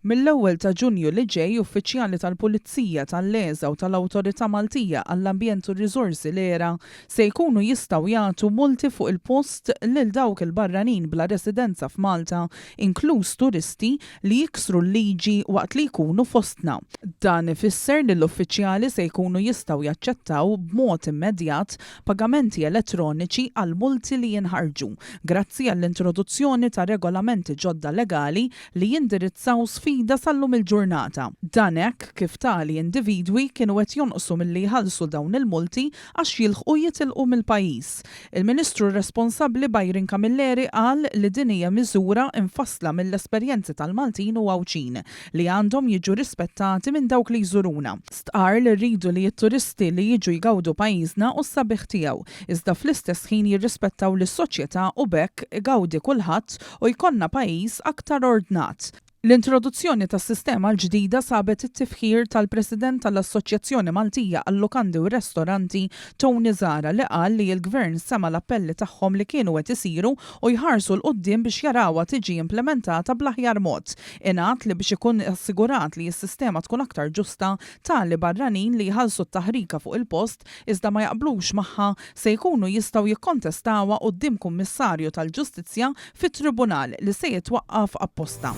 Mill-ewwel ta' Ġunju li ġej uffiċjali tal-Pulizija tal-Leża u tal-Awtorità Maltija għall-Ambjent u r-Riżorsi l-ERA se jkunu jistgħu jagħtu multi fuq il-post lil dawk il-barranin bla residenza f'Malta, inkluż turisti li jiksru l-liġi waqt li jkunu fostna. Dan ifisser li l-uffiċjali se jkunu jistgħu jaċċettaw b'mod immedjat pagamenti elettroniċi għal multi li jinħarġu, grazzi għall-introduzzjoni ta' regolamenti ġodda legali li jindirizzaw sfida sallum il-ġurnata. Dan hekk kif tali individwi kienu qed jonqsu milli jħallsu dawn il-multi għax jilħqu jitilqu mill-pajjiż. Il-Ministru responsabbli Byron Camilleri qal li din hija miżura infassla mill-esperjenzi tal-Maltin u Għawċin li għandhom jiġu rispettati minn dawk li jżuruna. Stqar li rridu li t-turisti li jiġu jgawdu pajjiżna u s-sabiħ tiegħu, iżda fl-istess ħin jirrispettaw lis-soċjetà u bekk igawdi kulħadd u jkollna pajjiż aktar ordnat. L-introduzzjoni tas-sistema l-ġdida sabet it-tifħir tal-President tal-Assoċjazzjoni Maltija għall-Lukandi u Ristoranti Tony Zara li qal li l-Gvern sema l-appelli tagħhom li kienu qed isiru u jħarsu l-qudiem biex jarawha tiġi implementata bl-aħjar mod. Ingħad li biex ikun assigurat li s-sistema tkun aktar ġusta tali barranin li jħallsu t-taħrika fuq il-post iżda ma jaqblux magħha se jkunu jistgħu jikkontestawha quddiem Kummissarju tal-Ġustizzja fit-Tribunal li se jitwaqqaf apposta.